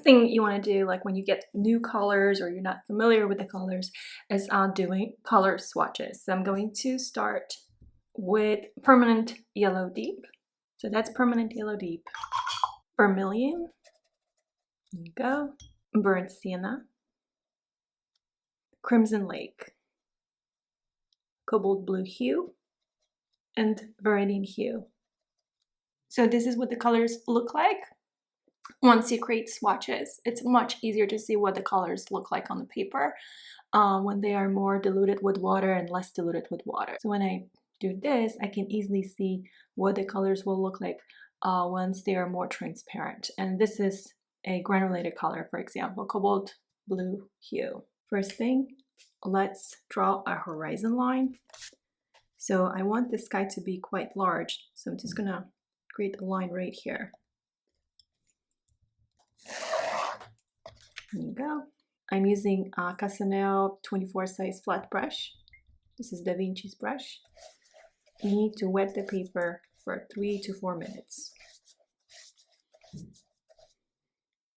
thing you want to do, like when you get new colors or you're not familiar with the colors, is doing color swatches. So I'm going to start with permanent yellow deep. So that's permanent yellow deep. Vermilion. There you go. Burnt sienna. Crimson lake. Cobalt blue hue. And viridian hue. So this is what the colors look like. Once you create swatches, it's much easier to see what the colors look like on the paper when they are more diluted with water and less diluted with water. So when I do this, I can easily see what the colors will look like once they are more transparent. And this is a granulated color, for example, cobalt blue hue. First thing, let's draw a horizon line. So I want the sky to be quite large, so I'm just gonna create a line right here. There you go. I'm using a Casanel 24 size flat brush. This is Da Vinci's brush. You need to wet the paper for 3 to 4 minutes.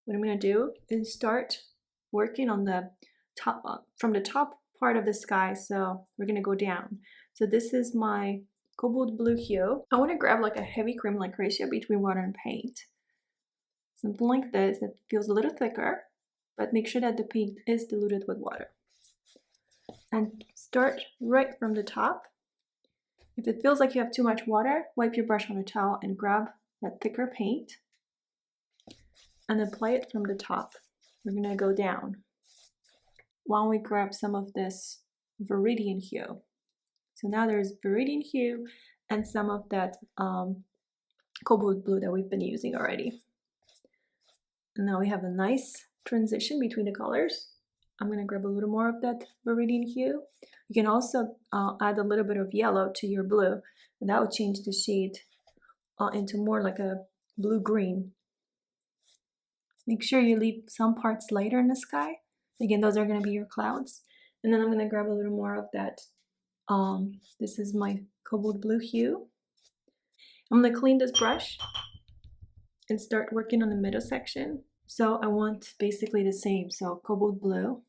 What I'm going to do is start working on the top, from the top part of the sky. So we're going to go down. So this is my cobalt blue hue. I want to grab like a heavy cream-like ratio between water and paint. Something like this that feels a little thicker, but make sure that the paint is diluted with water. And start right from the top. If it feels like you have too much water, wipe your brush on a towel and grab that thicker paint and apply it from the top. We're gonna go down. While we grab some of this viridian hue. So now there's viridian hue and some of that cobalt blue that we've been using already. And now we have a nice transition between the colors. I'm going to grab a little more of that viridian hue. You can also add a little bit of yellow to your blue, and that will change the shade into more like a blue-green. Make sure you leave some parts lighter in the sky. Again, those are going to be your clouds. And then I'm going to grab a little more of that. This is my cobalt blue hue. I'm going to clean this brush and start working on the middle section. So I want basically the same. So cobalt blue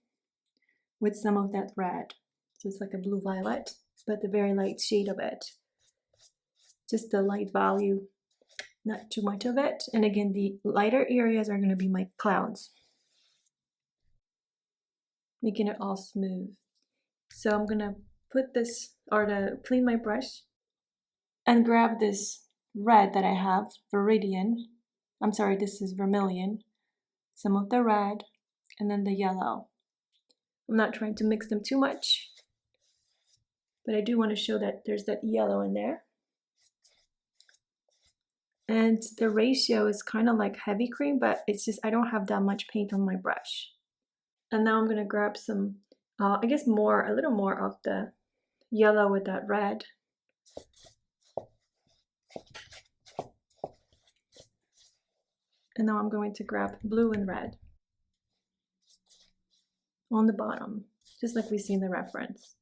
with some of that red. So it's like a blue violet, but the very light shade of it. Just the light value, not too much of it. And again, the lighter areas are going to be my clouds. Making it all smooth. So I'm going to put this, or to clean my brush and grab this red that I have, viridian. I'm sorry, this is vermilion. Some of the red, and then the yellow. I'm not trying to mix them too much, but I do want to show that there's that yellow in there. And the ratio is kind of like heavy cream, but it's just I don't have that much paint on my brush. And now I'm going to grab some, I guess a little more of the yellow with that red. And now I'm going to grab blue and red on the bottom, just like we see in the reference.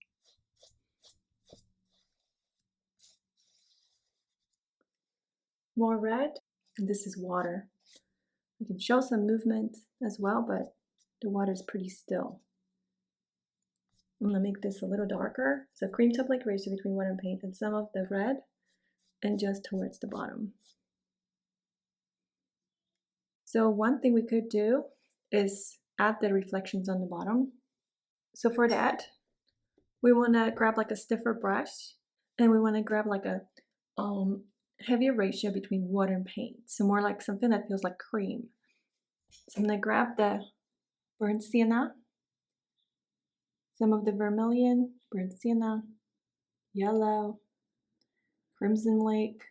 More red, and this is water. I can show some movement as well, but the water is pretty still. I'm gonna make this a little darker. So cream top-like ratio between water and paint, and some of the red, and just towards the bottom. So one thing we could do is add the reflections on the bottom. So for that, we want to grab like a stiffer brush, and we want to grab like a heavier ratio between water and paint. So more like something that feels like cream. So I'm going to grab the burnt sienna, some of the vermilion, burnt sienna, yellow, crimson lake,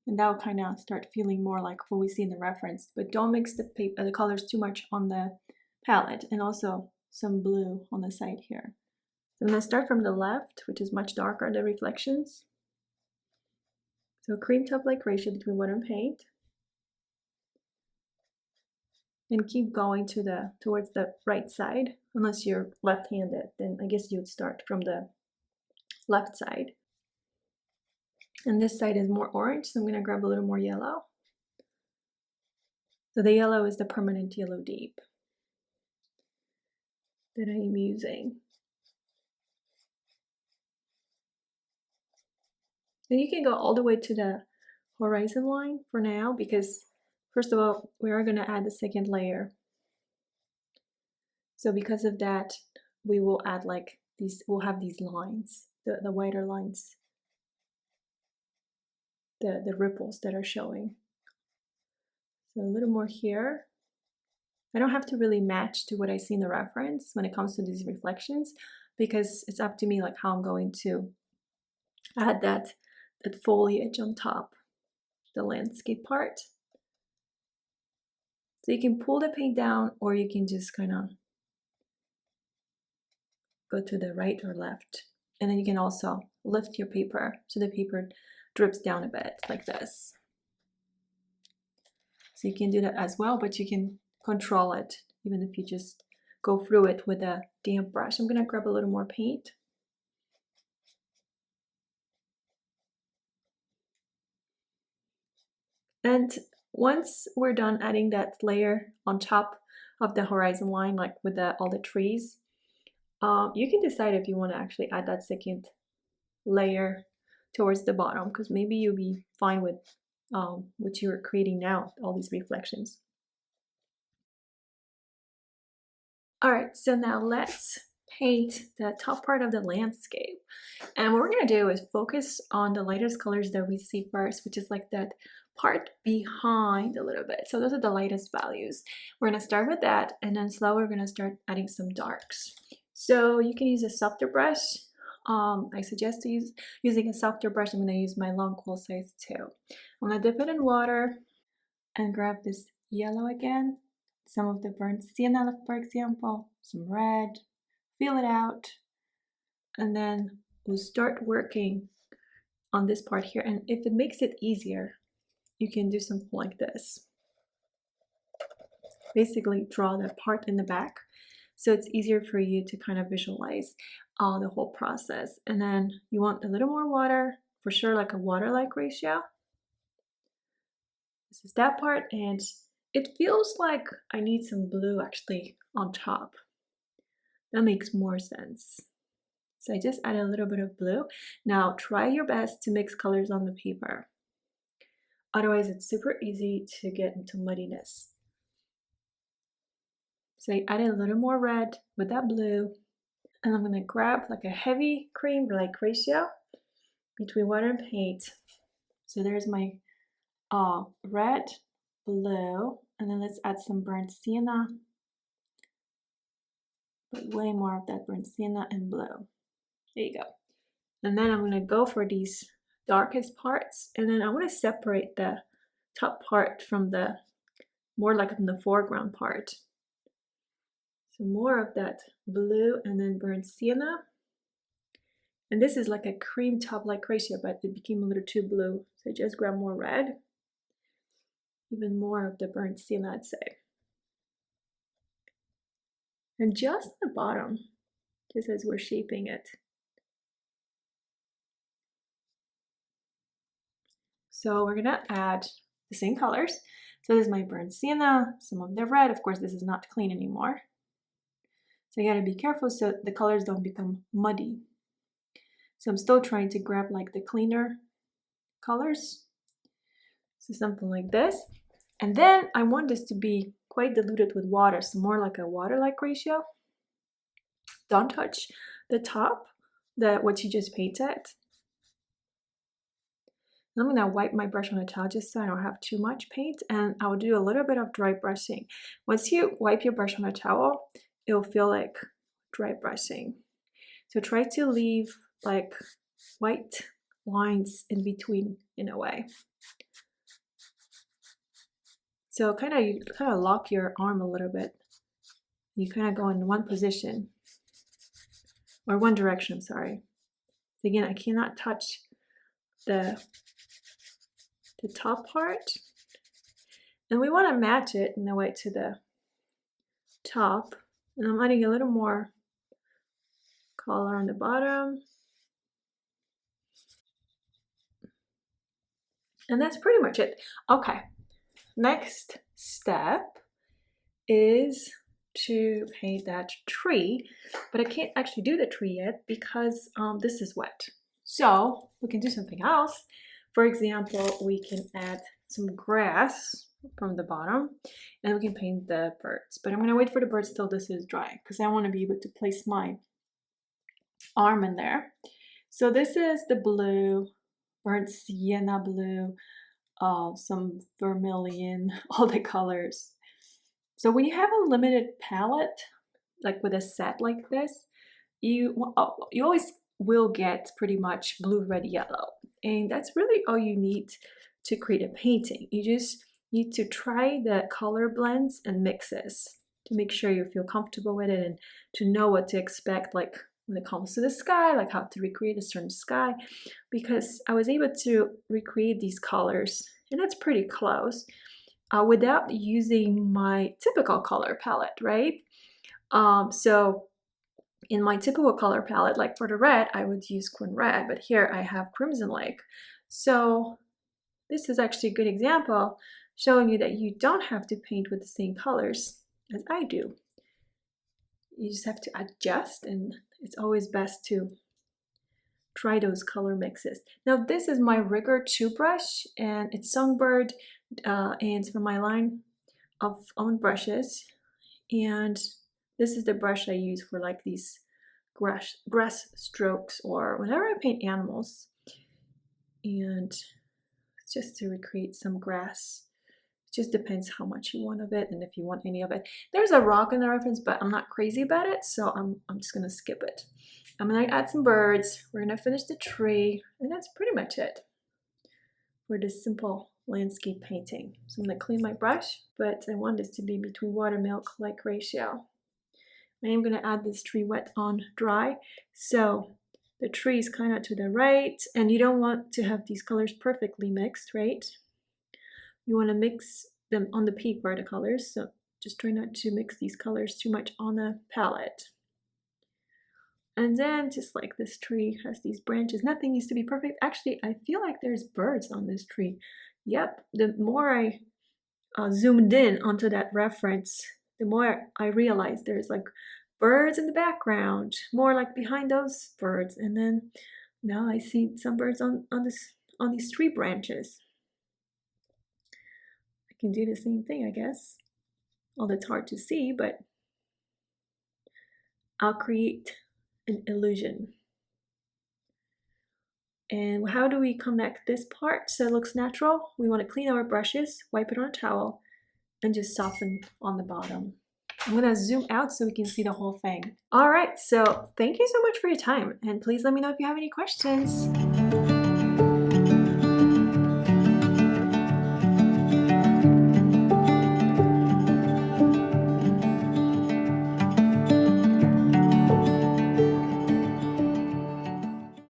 and that will kind of start feeling more like what we see in the reference. But don't mix the colors too much on the palette, and also some blue on the side here. So I'm going to start from the left, which is much darker, the reflections. So cream top-like ratio between water and paint. And keep going towards the right side. Unless you're left-handed, then I guess you would start from the left side. And this side is more orange, so I'm going to grab a little more yellow. So the yellow is the permanent yellow deep that I am using. And you can go all the way to the horizon line for now, because first of all, we are going to add the second layer. So because of that, we will add like these, we'll have these lines, the whiter lines, the ripples that are showing. So a little more here. I don't have to really match to what I see in the reference when it comes to these reflections, because it's up to me like how I'm going to add that foliage on top, the landscape part. So you can pull the paint down, or you can just kind of go to the right or left. And then you can also lift your paper so the paper drips down a bit like this. So you can do that as well, but you can control it even if you just go through it with a damp brush. I'm gonna grab a little more paint. And once we're done adding that layer on top of the horizon line, like with all the trees, you can decide if you want to actually add that second layer towards the bottom, because maybe you'll be fine with what you're creating now, all these reflections. All right, so now let's paint the top part of the landscape. And what we're gonna do is focus on the lightest colors that we see first, which is like that part behind a little bit. So those are the lightest values. We're gonna start with that, and then slowly we're gonna start adding some darks. So you can use a softer brush. I suggest using a softer brush. I'm gonna use my long quill size 2. I'm gonna dip it in water and grab this yellow again, some of the burnt sienna, for example, some red, feel it out, and then we'll start working on this part here. And if it makes it easier, you can do something like this. Basically draw that part in the back so it's easier for you to kind of visualize the whole process. And then you want a little more water, for sure, like a water-like ratio. This is that part, and it feels like I need some blue actually on top. That makes more sense. So I just add a little bit of blue. Now try your best to mix colors on the paper. Otherwise it's super easy to get into muddiness. So I added a little more red with that blue, and I'm gonna grab like a heavy cream-like ratio between water and paint. So there's my red, blue, and then let's add some burnt sienna, but way more of that burnt sienna and blue. There you go. And then I'm gonna go for these darkest parts, and then I want to separate the top part from the more like in the foreground part. So more of that blue and then burnt sienna. And this is like a cream top like ratio, but it became a little too blue. So I just grab more red, even more of the burnt sienna, I'd say. And just the bottom, just as we're shaping it. So we're gonna add the same colors. So this is my burnt sienna, some of the red. Of course, this is not clean anymore. So you gotta be careful so the colors don't become muddy. So I'm still trying to grab like the cleaner colors. So something like this. And then I want this to be quite diluted with water, so more like a water-like ratio. Don't touch the top, what you just painted. I'm gonna wipe my brush on a towel just so I don't have too much paint, and I'll do a little bit of dry brushing. Once you wipe your brush on a towel, it'll feel like dry brushing. So try to leave like white lines in between in a way. So you kind of lock your arm a little bit. You kind of go in one position, or one direction, sorry. So again, I cannot touch the top part. And we want to match it in a way to the top. And I'm adding a little more color on the bottom. And that's pretty much it. Okay, next step is to paint that tree, but I can't actually do the tree yet because this is wet. So we can do something else. For example, we can add some grass from the bottom and we can paint the birds. But I'm gonna wait for the birds till this is dry because I want to be able to place my arm in there. So this is the blue, burnt sienna blue, some vermilion, all the colors. So when you have a limited palette, like with a set like this, you always will get pretty much blue, red, yellow. And that's really all you need to create a painting. You just need to try the color blends and mixes to make sure you feel comfortable with it and to know what to expect, like when it comes to the sky, like how to recreate a certain sky, because I was able to recreate these colors, and that's pretty close, without using my typical color palette, right? So in my typical color palette, like for the red, I would use Quinn Red, but here I have Crimson Lake. So this is actually a good example showing you that you don't have to paint with the same colors as I do. You just have to adjust, and it's always best to try those color mixes. Now this is my Rigger 2 brush, and it's Songbird, and it's from my line of own brushes. And this is the brush I use for like these grass strokes or whenever I paint animals. And just to recreate some grass. It just depends how much you want of it and if you want any of it. There's a rock in the reference, but I'm not crazy about it, so I'm just gonna skip it. I'm gonna add some birds. We're gonna finish the tree, and that's pretty much it for this simple landscape painting. So I'm gonna clean my brush, but I want this to be between water milk like ratio. I am gonna add this tree wet on dry. So the tree is kind of to the right, and you don't want to have these colors perfectly mixed, right? You want to mix them on the peak where the colors, so just try not to mix these colors too much on the palette. And then just like this tree has these branches, nothing needs to be perfect. Actually, I feel like there's birds on this tree. Yep, the more I zoomed in onto that reference, the more I realized there's like birds in the background, more like behind those birds. And then now I see some birds on these tree branches. I can do the same thing, I guess. Although it's hard to see, but I'll create an illusion. And how do we connect this part so it looks natural? We want to clean our brushes, wipe it on a towel, and just soften on the bottom. I'm gonna zoom out so we can see the whole thing. All right, so thank you so much for your time, and please let me know if you have any questions.